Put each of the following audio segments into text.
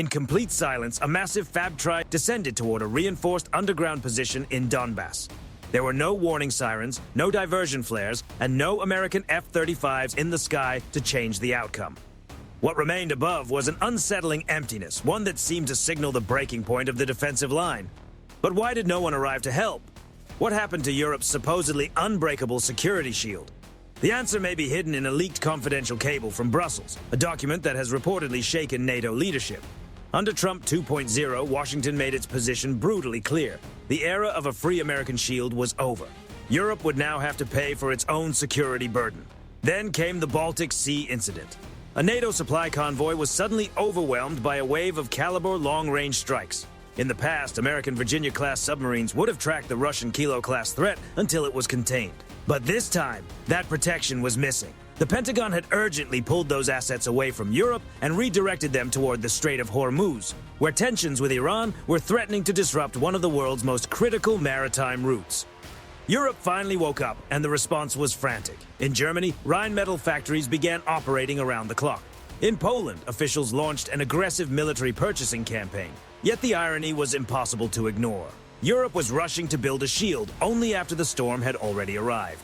In complete silence, a massive Fab Tri descended toward a reinforced underground position in Donbass. There were no warning sirens, no diversion flares, and no American F-35s in the sky to change the outcome. What remained above was an unsettling emptiness, one that seemed to signal the breaking point of the defensive line. But why did no one arrive to help? What happened to Europe's supposedly unbreakable security shield? The answer may be hidden in a leaked confidential cable from Brussels, a document that has reportedly shaken NATO leadership. Under Trump 2.0, Washington made its position brutally clear. The era of a free American shield was over. Europe would now have to pay for its own security burden. Then came the Baltic Sea incident. A NATO supply convoy was suddenly overwhelmed by a wave of caliber long-range strikes. In the past, American Virginia-class submarines would have tracked the Russian Kilo-class threat until it was contained. But this time, that protection was missing. The Pentagon had urgently pulled those assets away from Europe and redirected them toward the Strait of Hormuz, where tensions with Iran were threatening to disrupt one of the world's most critical maritime routes. Europe finally woke up, and the response was frantic. In Germany, Rheinmetall factories began operating around the clock. In Poland, officials launched an aggressive military purchasing campaign. Yet the irony was impossible to ignore. Europe was rushing to build a shield only after the storm had already arrived.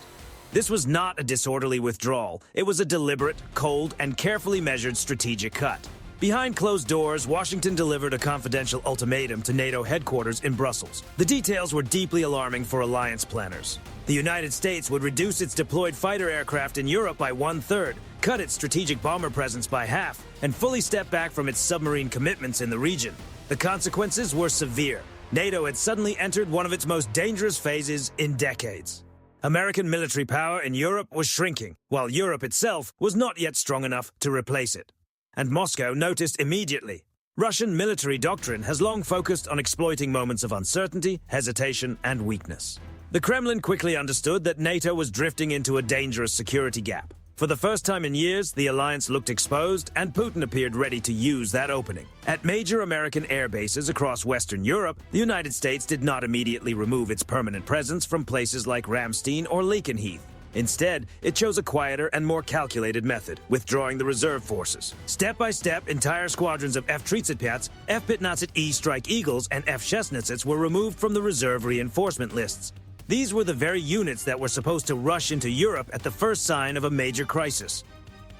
This was not a disorderly withdrawal. It was a deliberate, cold, and carefully measured strategic cut. Behind closed doors, Washington delivered a confidential ultimatum to NATO headquarters in Brussels. The details were deeply alarming for alliance planners. The United States would reduce its deployed fighter aircraft in Europe by 1/3, cut its strategic bomber presence by half, and fully step back from its submarine commitments in the region. The consequences were severe. NATO had suddenly entered one of its most dangerous phases in decades. American military power in Europe was shrinking, while Europe itself was not yet strong enough to replace it. And Moscow noticed immediately. Russian military doctrine has long focused on exploiting moments of uncertainty, hesitation, and weakness. The Kremlin quickly understood that NATO was drifting into a dangerous security gap. For the first time in years, the alliance looked exposed, and Putin appeared ready to use that opening. At major American air bases across Western Europe, the United States did not immediately remove its permanent presence from places like Ramstein or Lakenheath. Instead, it chose a quieter and more calculated method, withdrawing the reserve forces. Step by step, entire squadrons of F-35s, F-15 E Strike Eagles, and F-16s were removed from the reserve reinforcement lists. These were the very units that were supposed to rush into Europe at the first sign of a major crisis.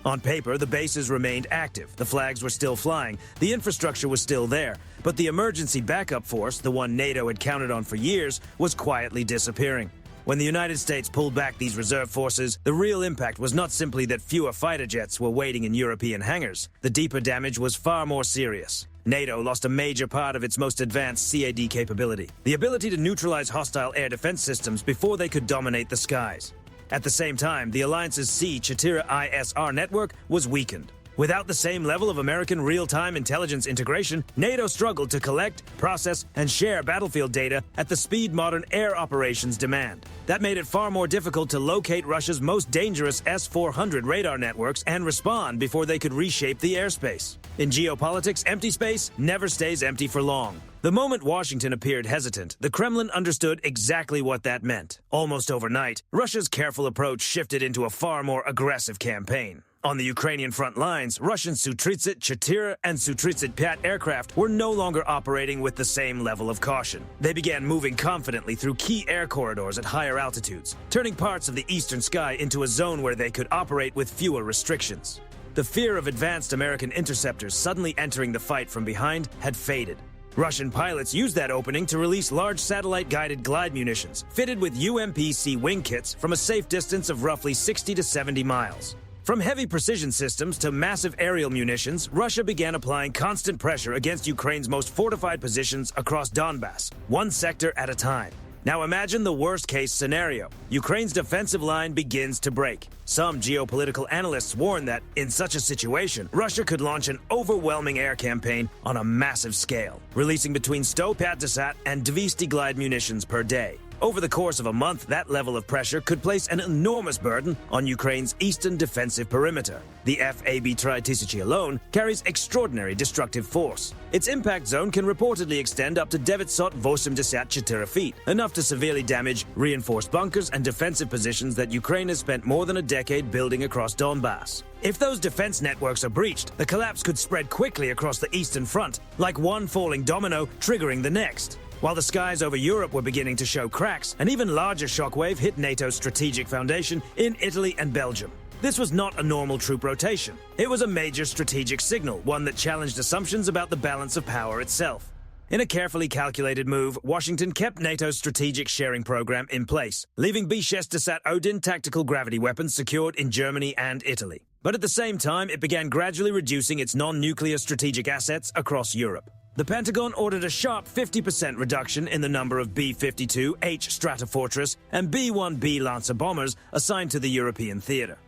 On paper, the bases remained active, the flags were still flying, the infrastructure was still there, but the emergency backup force, the one NATO had counted on for years, was quietly disappearing. When the United States pulled back these reserve forces, the real impact was not simply that fewer fighter jets were waiting in European hangars. The deeper damage was far more serious. NATO lost a major part of its most advanced CAD capability, the ability to neutralize hostile air defense systems before they could dominate the skies. At the same time, the alliance's C-Chatira ISR network was weakened. Without the same level of American real-time intelligence integration, NATO struggled to collect, process, and share battlefield data at the speed modern air operations demand. That made it far more difficult to locate Russia's most dangerous S-400 radar networks and respond before they could reshape the airspace. In geopolitics, empty space never stays empty for long. The moment Washington appeared hesitant, the Kremlin understood exactly what that meant. Almost overnight, Russia's careful approach shifted into a far more aggressive campaign. On the Ukrainian front lines, Russian Su-30 and Su-35 aircraft were no longer operating with the same level of caution. They began moving confidently through key air corridors at higher altitudes, turning parts of the eastern sky into a zone where they could operate with fewer restrictions. The fear of advanced American interceptors suddenly entering the fight from behind had faded. Russian pilots used that opening to release large satellite-guided glide munitions, fitted with UMP-C wing kits from a safe distance of roughly 60 to 70 miles. From heavy precision systems to massive aerial munitions, Russia began applying constant pressure against Ukraine's most fortified positions across Donbass, one sector at a time. Now imagine the worst-case scenario. Ukraine's defensive line begins to break. Some geopolitical analysts warn that, in such a situation, Russia could launch an overwhelming air campaign on a massive scale, releasing between 100 and 200 glide munitions per day. Over the course of a month, that level of pressure could place an enormous burden on Ukraine's eastern defensive perimeter. The FAB Tri-Tisici alone carries extraordinary destructive force. Its impact zone can reportedly extend up to 984 feet, enough to severely damage reinforced bunkers and defensive positions that Ukraine has spent more than a decade building across Donbass. If those defense networks are breached, the collapse could spread quickly across the eastern front, like one falling domino triggering the next. While the skies over Europe were beginning to show cracks, an even larger shockwave hit NATO's strategic foundation in Italy and Belgium. This was not a normal troop rotation. It was a major strategic signal, one that challenged assumptions about the balance of power itself. In a carefully calculated move, Washington kept NATO's strategic sharing program in place, leaving B-6 Odin tactical gravity weapons secured in Germany and Italy. But at the same time, it began gradually reducing its non-nuclear strategic assets across Europe. The Pentagon ordered a sharp 50% reduction in the number of B-52H Stratofortress and B-1B Lancer bombers assigned to the European theater.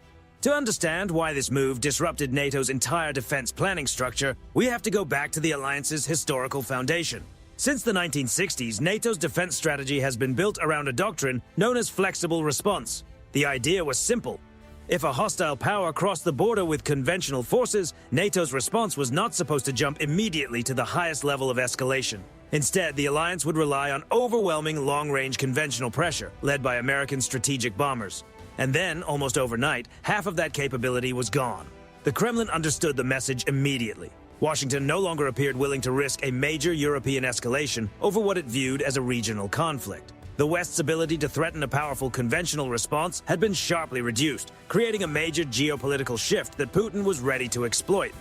To understand why this move disrupted NATO's entire defense planning structure, we have to go back to the alliance's historical foundation. Since the 1960s, NATO's defense strategy has been built around a doctrine known as flexible response. The idea was simple. If a hostile power crossed the border with conventional forces, NATO's response was not supposed to jump immediately to the highest level of escalation. Instead, the alliance would rely on overwhelming long-range conventional pressure, led by American strategic bombers. And then, almost overnight, half of that capability was gone. The Kremlin understood the message immediately. Washington no longer appeared willing to risk a major European escalation over what it viewed as a regional conflict. The West's ability to threaten a powerful conventional response had been sharply reduced, creating a major geopolitical shift that Putin was ready to exploit.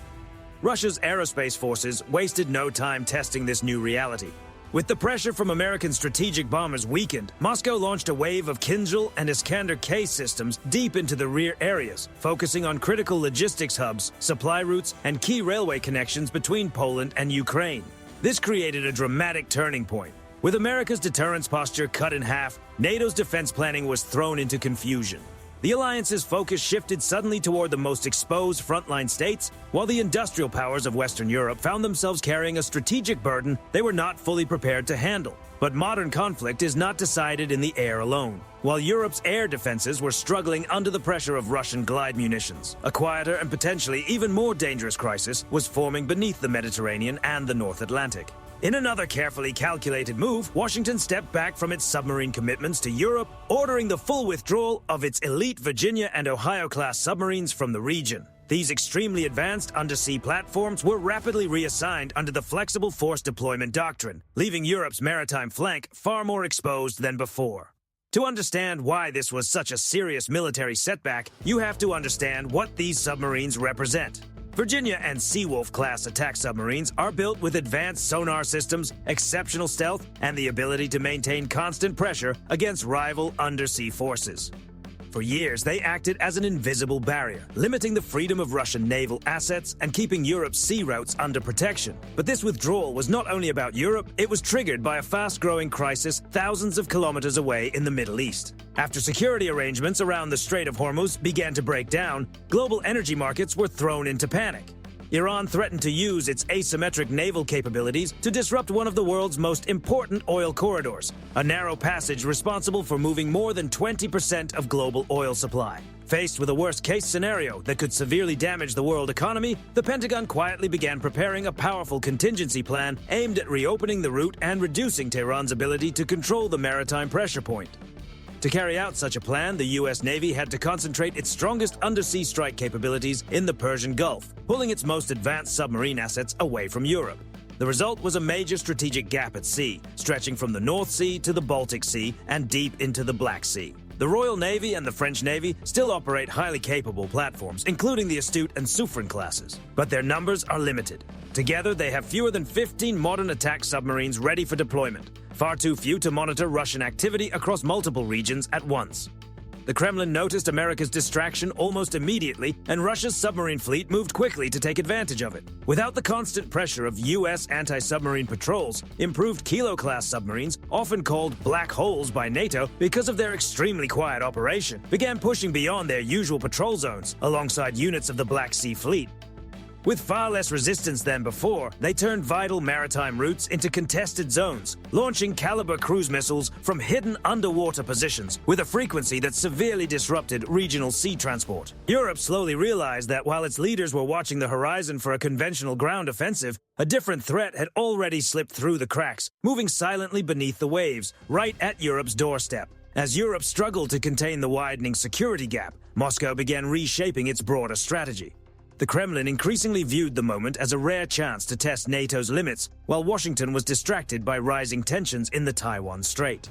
Russia's aerospace forces wasted no time testing this new reality. With the pressure from American strategic bombers weakened, Moscow launched a wave of Kinzhal and Iskander-K systems deep into the rear areas, focusing on critical logistics hubs, supply routes, and key railway connections between Poland and Ukraine. This created a dramatic turning point. With America's deterrence posture cut in half, NATO's defense planning was thrown into confusion. The alliance's focus shifted suddenly toward the most exposed frontline states, while the industrial powers of Western Europe found themselves carrying a strategic burden they were not fully prepared to handle. But modern conflict is not decided in the air alone. While Europe's air defenses were struggling under the pressure of Russian glide munitions, a quieter and potentially even more dangerous crisis was forming beneath the Mediterranean and the North Atlantic. In another carefully calculated move, Washington stepped back from its submarine commitments to Europe, ordering the full withdrawal of its elite Virginia and Ohio-class submarines from the region. These extremely advanced undersea platforms were rapidly reassigned under the flexible force deployment doctrine, leaving Europe's maritime flank far more exposed than before. To understand why this was such a serious military setback, you have to understand what these submarines represent. Virginia and Seawolf-class attack submarines are built with advanced sonar systems, exceptional stealth, and the ability to maintain constant pressure against rival undersea forces. For years, they acted as an invisible barrier, limiting the freedom of Russian naval assets and keeping Europe's sea routes under protection. But this withdrawal was not only about Europe, it was triggered by a fast-growing crisis thousands of kilometers away in the Middle East. After security arrangements around the Strait of Hormuz began to break down, global energy markets were thrown into panic. Iran threatened to use its asymmetric naval capabilities to disrupt one of the world's most important oil corridors, a narrow passage responsible for moving more than 20% of global oil supply. Faced with a worst-case scenario that could severely damage the world economy, the Pentagon quietly began preparing a powerful contingency plan aimed at reopening the route and reducing Tehran's ability to control the maritime pressure point. To carry out such a plan, the U.S. Navy had to concentrate its strongest undersea strike capabilities in the Persian Gulf, pulling its most advanced submarine assets away from Europe. The result was a major strategic gap at sea, stretching from the North Sea to the Baltic Sea and deep into the Black Sea. The Royal Navy and the French Navy still operate highly capable platforms, including the Astute and Suffren classes, but their numbers are limited. Together, they have fewer than 15 modern attack submarines ready for deployment, far too few to monitor Russian activity across multiple regions at once. The Kremlin noticed America's distraction almost immediately, and Russia's submarine fleet moved quickly to take advantage of it. Without the constant pressure of U.S. anti-submarine patrols, improved Kilo-class submarines, often called black holes by NATO because of their extremely quiet operation, began pushing beyond their usual patrol zones alongside units of the Black Sea Fleet. With far less resistance than before, they turned vital maritime routes into contested zones, launching caliber cruise missiles from hidden underwater positions with a frequency that severely disrupted regional sea transport. Europe slowly realized that while its leaders were watching the horizon for a conventional ground offensive, a different threat had already slipped through the cracks, moving silently beneath the waves, right at Europe's doorstep. As Europe struggled to contain the widening security gap, Moscow began reshaping its broader strategy. The Kremlin increasingly viewed the moment as a rare chance to test NATO's limits, while Washington was distracted by rising tensions in the Taiwan Strait.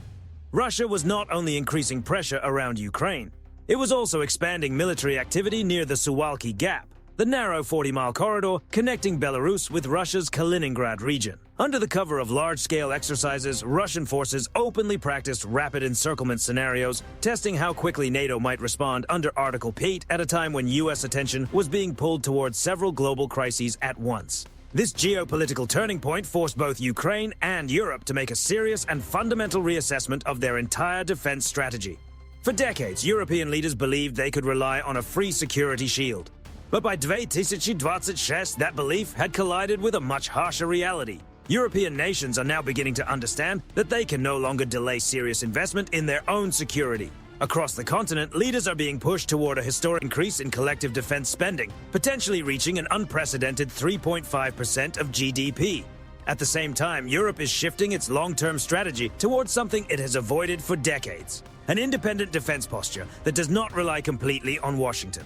Russia was not only increasing pressure around Ukraine, it was also expanding military activity near the Suwalki Gap, the narrow 40-mile corridor connecting Belarus with Russia's Kaliningrad region. Under the cover of large-scale exercises, Russian forces openly practiced rapid encirclement scenarios, testing how quickly NATO might respond under Article 8 at a time when U.S. attention was being pulled towards several global crises at once. This geopolitical turning point forced both Ukraine and Europe to make a serious and fundamental reassessment of their entire defense strategy. For decades, European leaders believed they could rely on a free security shield. But by 2026, that belief had collided with a much harsher reality. European nations are now beginning to understand that they can no longer delay serious investment in their own security. Across the continent, leaders are being pushed toward a historic increase in collective defense spending, potentially reaching an unprecedented 3.5% of GDP. At the same time, Europe is shifting its long-term strategy towards something it has avoided for decades: an independent defense posture that does not rely completely on Washington.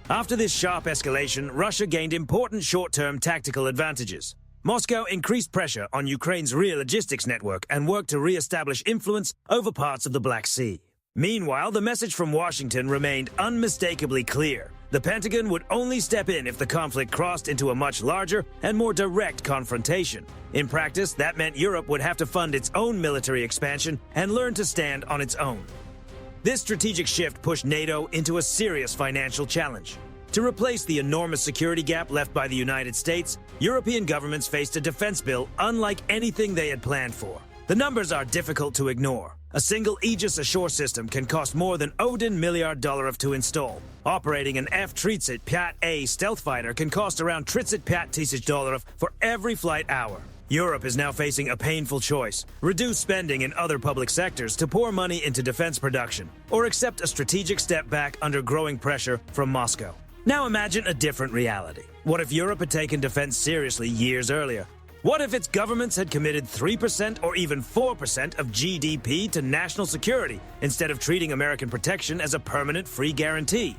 After this sharp escalation, Russia gained important short-term tactical advantages. Moscow increased pressure on Ukraine's rear logistics network and worked to re-establish influence over parts of the Black Sea. Meanwhile, the message from Washington remained unmistakably clear. The Pentagon would only step in if the conflict crossed into a much larger and more direct confrontation. In practice, that meant Europe would have to fund its own military expansion and learn to stand on its own. This strategic shift pushed NATO into a serious financial challenge. To replace the enormous security gap left by the United States, European governments faced a defense bill unlike anything they had planned for. The numbers are difficult to ignore. A single Aegis ashore system can cost more than $1 milliard to install. Operating an F-35A stealth fighter can cost around $35 for every flight hour. Europe is now facing a painful choice: reduce spending in other public sectors to pour money into defense production, or accept a strategic step back under growing pressure from Moscow. Now imagine a different reality. What if Europe had taken defense seriously years earlier? What if its governments had committed 3% or even 4% of GDP to national security instead of treating American protection as a permanent free guarantee?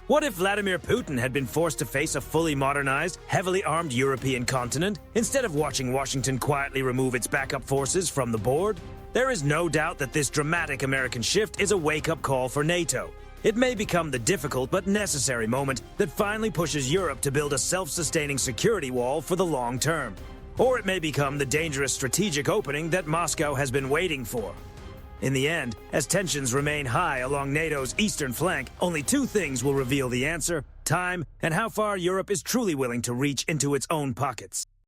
What if Vladimir Putin had been forced to face a fully modernized, heavily armed European continent instead of watching Washington quietly remove its backup forces from the board? There is no doubt that this dramatic American shift is a wake-up call for NATO. It may become the difficult but necessary moment that finally pushes Europe to build a self-sustaining security wall for the long term. Or it may become the dangerous strategic opening that Moscow has been waiting for. In the end, as tensions remain high along NATO's eastern flank, only two things will reveal the answer: time and how far Europe is truly willing to reach into its own pockets.